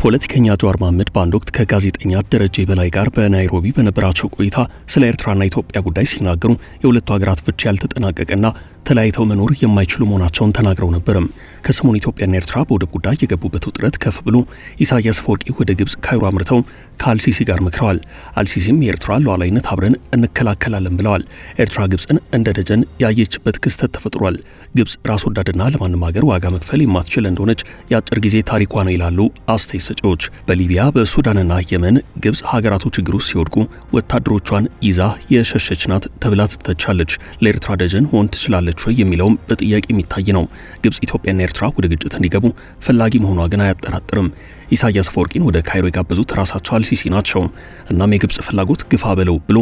ፖለቲከኛ ጃዋር መሐመድ በአንድ ወቅት ከጋዜጠኛ ደረጀ በላይ ጋር በናይሮቢ በነበራቸው ቆይታ ስለ ኤርትራና ኢትዮጵያ ጉዳይ ሲናገሩ የሁለቱ ሀገራት ፍቺ ያልተጠናቀቀና ተለያይተው መኖር የማይችሉ መሆናቸውን ተናግረው ነበርም። ከሰሞኑ ኢትዮጵያና ኤርትራ በወደብ ጉዳይ የገቡበት ውጥረት ከፍ ብሎ ኢሳያስ አፈወርቂ ወደ ግብጽ ካይሮ አምርተው ከአልሲሲ ጋር መክረዋል። አልሲሲም የኤርትራ ሉዓላዊነት አብረን እንከላከላለን ብለዋል። ኤርትራ ግብጽን እንደ ደጀን ያየችበት ክስተት ተፈጥሯል። ግብጽ ራስ ወዳድና ለማንም ሀገር ዋጋ መክፈል የማትችል እንደሆነች የአጭር ጊዜ ታሪኳ ነው ይላሉ አስተያየት ሰጪዎች። በሊቢያ በሱዳንና የመን ግብጽ ሀገራቱ ችግሩ ሲወድቁ ወታደሮቿን ይዛ የሸሸች ናት ተብላ ትተቻለች። ለኤርትራ ደጀን ሆን ትችላለች ወይ የሚለውም በጥያቄ የሚታይ ነው። ግብጽ ኢትዮጵያና ኤርትራ ወደ ግጭት እንዲገቡ ፈላጊ መሆኗ ግን አያጠራጥርም። ኢሳያስ አፈወርቂን ወደ ካይሮ የጋበዙት ራሳቸው አልሲሲ ናቸው። እናም የግብጽ ፍላጎት ግፋ በለው ብሎ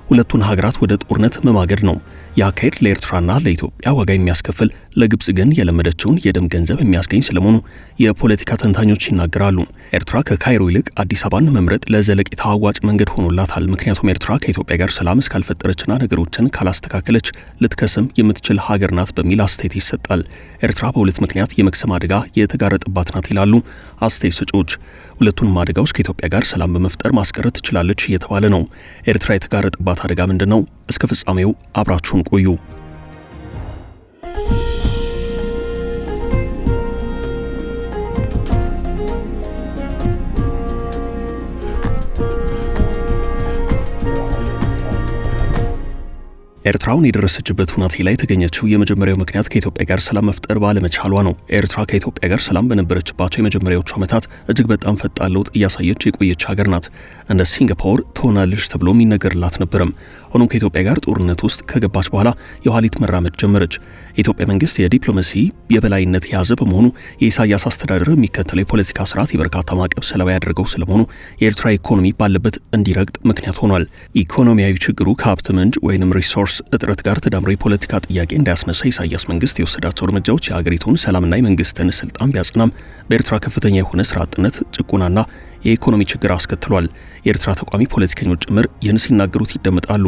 ሁለቱን ሀገራት ወደ ጦርነት መማገድ ነው። ያካሄድ ለኤርትራና ለኢትዮጵያ ዋጋ የሚያስከፍል ለግብጽ ግን የለመደችውን የደም ገንዘብ የሚያስገኝ ስለመሆኑ የፖለቲካ ተንታኞች ይናገራሉ። ኤርትራ ከካይሮ ይልቅ አዲስ አበባን መምረጥ ለዘለቂታ አዋጭ መንገድ ሆኖላታል። ምክንያቱም ኤርትራ ከኢትዮጵያ ጋር ሰላም እስካልፈጠረችና ነገሮችን ካላስተካከለች ልትከስም የምትችል ሀገር ናት በሚል አስተያየት ይሰጣል። ኤርትራ በሁለት ምክንያት የመክሰም አደጋ የተጋረጠባት ናት ይላሉ አስተያየት ሰጪዎች። ሁለቱንም አደጋዎች ከኢትዮጵያ ጋር ሰላም በመፍጠር ማስቀረት ትችላለች እየተባለ ነው። ኤርትራ የተጋረጠባት አደጋ ምንድነው? እስከ ፍጻሜው አብራችሁን ቆዩ። ኤርትራውን የደረሰችበት ሁናቴ ላይ የተገኘችው የመጀመሪያው ምክንያት ከኢትዮጵያ ጋር ሰላም መፍጠር ባለመቻሏ ነው። ኤርትራ ከኢትዮጵያ ጋር ሰላም በነበረችባቸው የመጀመሪያዎቹ ዓመታት እጅግ በጣም ፈጣን ለውጥ እያሳየች የቆየች ሀገር ናት። እንደ ሲንጋፖር ትሆናለች ተብሎ የሚነገርላት ነበርም። ሆኖም ከኢትዮጵያ ጋር ጦርነት ውስጥ ከገባች በኋላ የኋሊት መራመድ ጀመረች። የኢትዮጵያ መንግስት የዲፕሎማሲ የበላይነት የያዘ በመሆኑ የኢሳያስ አስተዳደር የሚከተለው የፖለቲካ ስርዓት የበርካታ ማዕቀብ ሰለባ ያደረገው ስለመሆኑ የኤርትራ ኢኮኖሚ ባለበት እንዲረግጥ ምክንያት ሆኗል። ኢኮኖሚያዊ ችግሩ ከሀብት ምንጭ ወይንም ሪሶርስ እጥረት ጋር ተዳምሮ የፖለቲካ ጥያቄ እንዳያስነሳ ኢሳያስ መንግስት የወሰዳቸው እርምጃዎች የሀገሪቱን ሰላምና የመንግስትን ስልጣን ቢያጽናም በኤርትራ ከፍተኛ የሆነ ስራ አጥነት፣ ጭቆናና የኢኮኖሚ ችግር አስከትሏል። የኤርትራ ተቋሚ ፖለቲከኞች ጭምር ይህን ሲናገሩት ይደመጣሉ።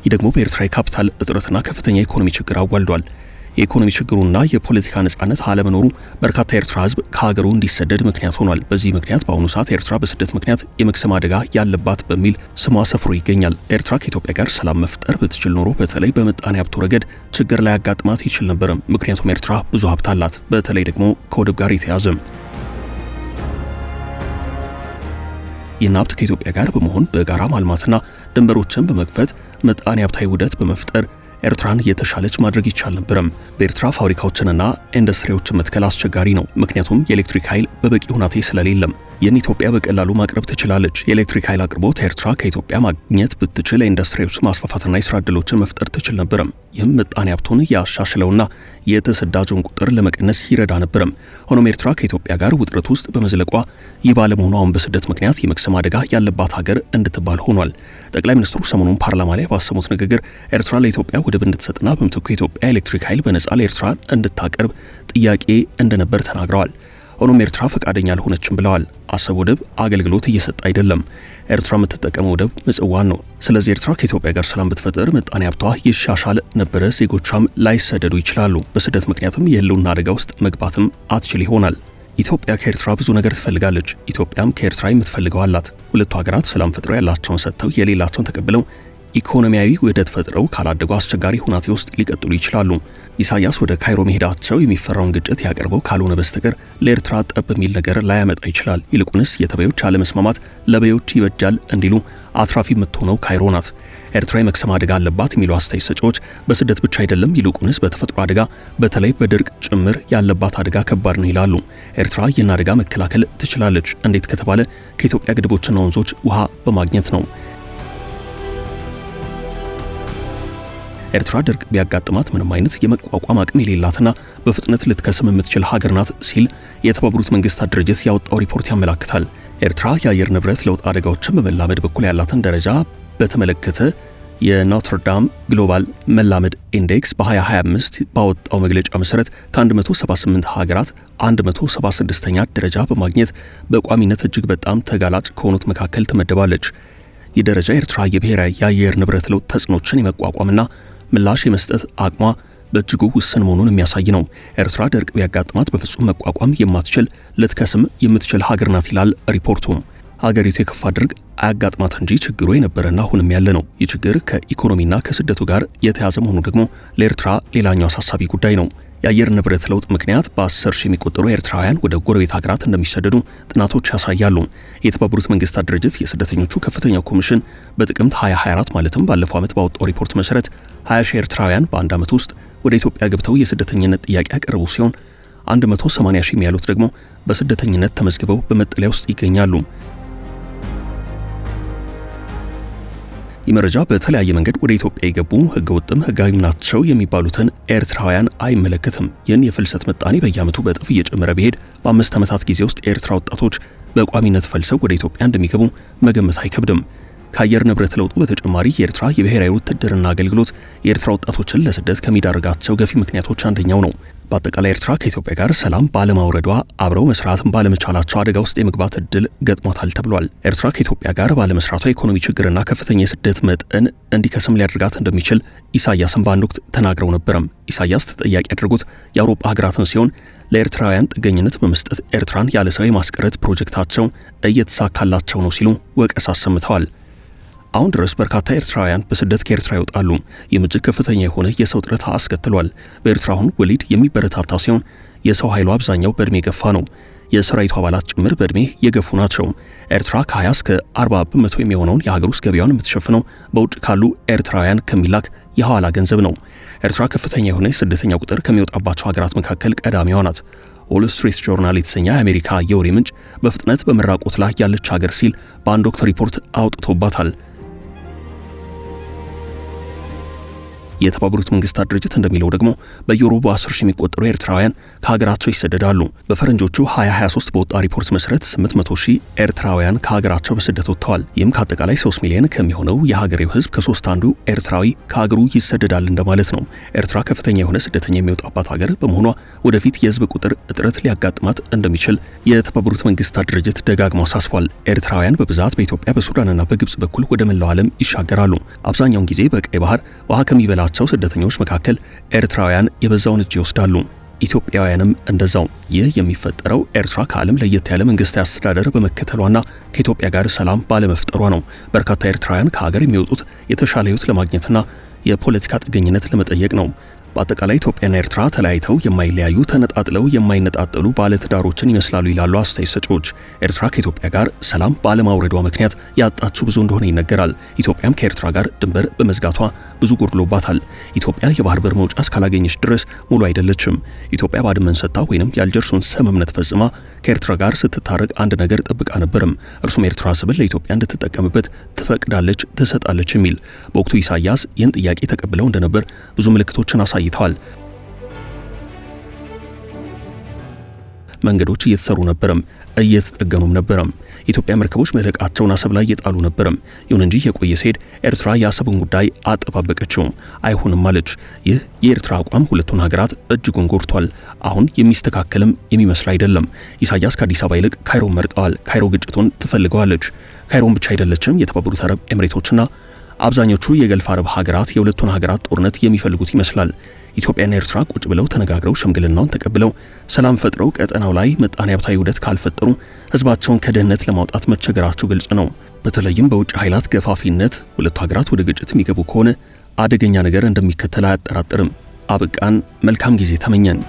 ይህ ደግሞ በኤርትራ የካፒታል እጥረትና ከፍተኛ የኢኮኖሚ ችግር አዋልዷል። የኢኮኖሚ ችግሩና የፖለቲካ ነጻነት አለመኖሩ በርካታ የኤርትራ ህዝብ ከሀገሩ እንዲሰደድ ምክንያት ሆኗል። በዚህ ምክንያት በአሁኑ ሰዓት ኤርትራ በስደት ምክንያት የመክሰም አደጋ ያለባት በሚል ስሟ ሰፍሮ ይገኛል። ኤርትራ ከኢትዮጵያ ጋር ሰላም መፍጠር ብትችል ኖሮ በተለይ በምጣኔ ሀብቱ ረገድ ችግር ላይ ያጋጥማት ይችል ነበርም። ምክንያቱም ኤርትራ ብዙ ሀብት አላት፣ በተለይ ደግሞ ከወደብ ጋር የተያዘም። ይህን ሀብት ከኢትዮጵያ ጋር በመሆን በጋራ ማልማትና ድንበሮችን በመክፈት ምጣኔ ሀብታዊ ውህደት በመፍጠር ኤርትራን የተሻለች ማድረግ ይቻል ነበርም። በኤርትራ ፋብሪካዎችንና ኢንዱስትሪዎችን መትከል አስቸጋሪ ነው፣ ምክንያቱም የኤሌክትሪክ ኃይል በበቂ ሁናቴ ስለሌለም። ይህን ኢትዮጵያ በቀላሉ ማቅረብ ትችላለች። የኤሌክትሪክ ኃይል አቅርቦት ኤርትራ ከኢትዮጵያ ማግኘት ብትችል ኢንዱስትሪዎች ማስፋፋትና የስራ ዕድሎችን መፍጠር ትችል ነበርም። ይህም ምጣኔ ሀብቱን ያሻሽለውና የተሰዳጁን ቁጥር ለመቀነስ ይረዳ ነበርም። ሆኖም ኤርትራ ከኢትዮጵያ ጋር ውጥረት ውስጥ በመዝለቋ ይህ ባለመሆኑ አሁን በስደት ምክንያት የመክሰም አደጋ ያለባት ሀገር እንድትባል ሆኗል። ጠቅላይ ሚኒስትሩ ሰሞኑን ፓርላማ ላይ ባሰሙት ንግግር ኤርትራ ለኢትዮጵያ ወደብ እንድትሰጥና በምትኩ የኢትዮጵያ ኤሌክትሪክ ኃይል በነጻ ለኤርትራ እንድታቀርብ ጥያቄ እንደነበር ተናግረዋል። ሆኖም ኤርትራ ፈቃደኛ አልሆነችም ብለዋል። አሰብ ወደብ አገልግሎት እየሰጠ አይደለም። ኤርትራ የምትጠቀመው ወደብ ምጽዋን ነው። ስለዚህ ኤርትራ ከኢትዮጵያ ጋር ሰላም ብትፈጥር ምጣኔ ሀብቷ ይሻሻል ነበረ፣ ዜጎቿም ላይሰደዱ ይችላሉ። በስደት ምክንያትም የህልውና አደጋ ውስጥ መግባትም አትችል ይሆናል። ኢትዮጵያ ከኤርትራ ብዙ ነገር ትፈልጋለች። ኢትዮጵያም ከኤርትራ የምትፈልገው አላት። ሁለቱ ሀገራት ሰላም ፈጥረው ያላቸውን ሰጥተው የሌላቸውን ተቀብለው ኢኮኖሚያዊ ውህደት ፈጥረው ካላደጉ አስቸጋሪ ሁናቴ ውስጥ ሊቀጥሉ ይችላሉ። ኢሳያስ ወደ ካይሮ መሄዳቸው የሚፈራውን ግጭት ያቀርበው ካልሆነ በስተቀር ለኤርትራ ጠብ የሚል ነገር ላያመጣ ይችላል። ይልቁንስ የተበዮች አለመስማማት ለበዮች ይበጃል እንዲሉ አትራፊ የምትሆነው ካይሮ ናት። ኤርትራ የመክሰም አደጋ አለባት የሚሉ አስተያየት ሰጪዎች በስደት ብቻ አይደለም፣ ይልቁንስ በተፈጥሮ አደጋ በተለይ በድርቅ ጭምር ያለባት አደጋ ከባድ ነው ይላሉ። ኤርትራ ይህን አደጋ መከላከል ትችላለች። እንዴት ከተባለ ከኢትዮጵያ ግድቦችና ወንዞች ውሃ በማግኘት ነው። ኤርትራ ድርቅ ቢያጋጥማት ምንም አይነት የመቋቋም አቅም የሌላትና በፍጥነት ልትከስም የምትችል ሀገር ናት ሲል የተባበሩት መንግስታት ድርጅት ያወጣው ሪፖርት ያመለክታል። ኤርትራ የአየር ንብረት ለውጥ አደጋዎችን በመላመድ በኩል ያላትን ደረጃ በተመለከተ የኖትርዳም ግሎባል መላመድ ኢንዴክስ በ2025 ባወጣው መግለጫ መሰረት ከ178 ሀገራት 176ኛ ደረጃ በማግኘት በቋሚነት እጅግ በጣም ተጋላጭ ከሆኑት መካከል ትመደባለች። ይህ ደረጃ ኤርትራ የብሔራዊ የአየር ንብረት ለውጥ ተጽዕኖችን የመቋቋምና ምላሽ የመስጠት አቅሟ በእጅጉ ውስን መሆኑን የሚያሳይ ነው። ኤርትራ ድርቅ ቢያጋጥማት በፍጹም መቋቋም የማትችል ልትከስም የምትችል ሀገር ናት ይላል ሪፖርቱ። ሀገሪቱ የከፋ ድርቅ አያጋጥማት እንጂ ችግሩ የነበረና አሁንም ያለ ነው። ይህ ችግር ከኢኮኖሚና ከስደቱ ጋር የተያዘ መሆኑ ደግሞ ለኤርትራ ሌላኛው አሳሳቢ ጉዳይ ነው። የአየር ንብረት ለውጥ ምክንያት በ10 ሺህ የሚቆጠሩ ኤርትራውያን ወደ ጎረቤት ሀገራት እንደሚሰደዱ ጥናቶች ያሳያሉ። የተባበሩት መንግስታት ድርጅት የስደተኞቹ ከፍተኛው ኮሚሽን በጥቅምት 2024 ማለትም ባለፈው ዓመት ባወጣው ሪፖርት መሰረት 20 ሺህ ኤርትራውያን በአንድ ዓመት ውስጥ ወደ ኢትዮጵያ ገብተው የስደተኝነት ጥያቄ ያቀረቡ ሲሆን 180 ሺህ የሚያሉት ደግሞ በስደተኝነት ተመዝግበው በመጠለያ ውስጥ ይገኛሉ። ይህ መረጃ በተለያየ መንገድ ወደ ኢትዮጵያ የገቡ ህገወጥም ህጋዊም ናቸው የሚባሉትን ኤርትራውያን አይመለከትም። ይህን የፍልሰት ምጣኔ በየዓመቱ በእጥፍ እየጨመረ ቢሄድ በ5 ዓመታት ጊዜ ውስጥ የኤርትራ ወጣቶች በቋሚነት ፈልሰው ወደ ኢትዮጵያ እንደሚገቡ መገመት አይከብድም። ከአየር ንብረት ለውጡ በተጨማሪ የኤርትራ የብሔራዊ ውትድርና አገልግሎት የኤርትራ ወጣቶችን ለስደት ከሚዳርጋቸው ገፊ ምክንያቶች አንደኛው ነው። በአጠቃላይ ኤርትራ ከኢትዮጵያ ጋር ሰላም ባለማውረዷ አብረው መስራትም ባለመቻላቸው አደጋ ውስጥ የመግባት እድል ገጥሟታል ተብሏል። ኤርትራ ከኢትዮጵያ ጋር ባለመስራቷ ኢኮኖሚ ችግርና ከፍተኛ የስደት መጠን እንዲከስም ሊያደርጋት እንደሚችል ኢሳያስን በአንድ ወቅት ተናግረው ነበረም። ኢሳያስ ተጠያቂ ያደረጉት የአውሮፓ ሀገራትን ሲሆን ለኤርትራውያን ጥገኝነት በመስጠት ኤርትራን ያለ ሰው የማስቀረት ፕሮጀክታቸው እየተሳካላቸው ነው ሲሉ ወቀሳ አሰምተዋል። አሁን ድረስ በርካታ ኤርትራውያን በስደት ከኤርትራ ይወጣሉ። ይህም እጅግ ከፍተኛ የሆነ የሰው እጥረት አስከትሏል። በኤርትራ አሁን ወሊድ የሚበረታታ ሲሆን የሰው ኃይሉ አብዛኛው በእድሜ የገፋ ነው። የሰራዊቱ አባላት ጭምር በእድሜ የገፉ ናቸው። ኤርትራ ከ20 እስከ 40 በመቶ የሚሆነውን የሀገር ውስጥ ገበያውን የምትሸፍነው በውጭ ካሉ ኤርትራውያን ከሚላክ የሐዋላ ገንዘብ ነው። ኤርትራ ከፍተኛ የሆነ የስደተኛ ቁጥር ከሚወጣባቸው ሀገራት መካከል ቀዳሚዋ ናት። ዎል ስትሪት ጆርናል የተሰኘ የአሜሪካ የወሬ ምንጭ በፍጥነት በመራቆት ላይ ያለች ሀገር ሲል በአንድ ወቅት ሪፖርት አውጥቶባታል። የተባበሩት መንግስታት ድርጅት እንደሚለው ደግሞ በየወሩ በ10 ሺህ የሚቆጠሩ ኤርትራውያን ከሀገራቸው ይሰደዳሉ። በፈረንጆቹ 2023 በወጣ ሪፖርት መሰረት 800 ሺህ ኤርትራውያን ከሀገራቸው በስደት ወጥተዋል። ይህም ከአጠቃላይ 3 ሚሊዮን ከሚሆነው የሀገሬው ህዝብ ከ3 አንዱ ኤርትራዊ ከሀገሩ ይሰደዳል እንደማለት ነው። ኤርትራ ከፍተኛ የሆነ ስደተኛ የሚወጣባት ሀገር በመሆኗ ወደፊት የህዝብ ቁጥር እጥረት ሊያጋጥማት እንደሚችል የተባበሩት መንግስታት ድርጅት ደጋግሞ አሳስቧል። ኤርትራውያን በብዛት በኢትዮጵያ በሱዳንና በግብጽ በኩል ወደ መላው ዓለም ይሻገራሉ። አብዛኛውን ጊዜ በቀይ ባህር ውሃ ከሚበላ ስደተኞች መካከል ኤርትራውያን የበዛውን እጅ ይወስዳሉ። ኢትዮጵያውያንም እንደዛው። ይህ የሚፈጠረው ኤርትራ ከዓለም ለየት ያለ መንግስታዊ አስተዳደር በመከተሏና ከኢትዮጵያ ጋር ሰላም ባለመፍጠሯ ነው። በርካታ ኤርትራውያን ከሀገር የሚወጡት የተሻለ ህይወት ለማግኘትና የፖለቲካ ጥገኝነት ለመጠየቅ ነው። በአጠቃላይ ኢትዮጵያና ኤርትራ ተለያይተው የማይለያዩ ተነጣጥለው የማይነጣጠሉ ባለትዳሮችን ይመስላሉ ይላሉ አስተያየት ሰጪዎች። ኤርትራ ከኢትዮጵያ ጋር ሰላም ባለማውረዷ ምክንያት ያጣችው ብዙ እንደሆነ ይነገራል። ኢትዮጵያም ከኤርትራ ጋር ድንበር በመዝጋቷ ብዙ ጎድሎባታል። ኢትዮጵያ የባህር በር መውጫ እስካላገኘች ድረስ ሙሉ አይደለችም። ኢትዮጵያ ባድመን ሰጥታ ወይንም የአልጀርሱን ስምምነት ፈጽማ ከኤርትራ ጋር ስትታረቅ አንድ ነገር ጠብቃ ነበርም። እርሱም ኤርትራ አሰብን ለኢትዮጵያ እንድትጠቀምበት ትፈቅዳለች፣ ትሰጣለች የሚል። በወቅቱ ኢሳያስ ይህን ጥያቄ ተቀብለው እንደነበር ብዙ ምልክቶችን አሳይተዋል። መንገዶች እየተሰሩ ነበረም፣ እየተጠገኑም ነበረም። የኢትዮጵያ መርከቦች መልህቃቸውን አሰብ ላይ እየጣሉ ነበረም። ይሁን እንጂ የቆየ ሲሄድ ኤርትራ የአሰብን ጉዳይ አጠባበቀችው፣ አይሆንም አለች። ይህ የኤርትራ አቋም ሁለቱን ሀገራት እጅጉን ጎድቷል። አሁን የሚስተካከልም የሚመስል አይደለም። ኢሳያስ ከአዲስ አበባ ይልቅ ካይሮን መርጠዋል። ካይሮ ግጭቱን ትፈልገዋለች። ካይሮን ብቻ አይደለችም። የተባበሩት አረብ ኤምሬቶችና አብዛኞቹ የገልፍ አረብ ሀገራት የሁለቱን ሀገራት ጦርነት የሚፈልጉት ይመስላል። ኢትዮጵያና ኤርትራ ቁጭ ብለው ተነጋግረው ሽምግልናውን ተቀብለው ሰላም ፈጥረው ቀጠናው ላይ ምጣኔ ሀብታዊ ውህደት ካልፈጠሩ ህዝባቸውን ከድህነት ለማውጣት መቸገራቸው ግልጽ ነው። በተለይም በውጭ ኃይላት ገፋፊነት ሁለቱ ሀገራት ወደ ግጭት የሚገቡ ከሆነ አደገኛ ነገር እንደሚከተል አያጠራጥርም። አበቃን። መልካም ጊዜ ተመኘን።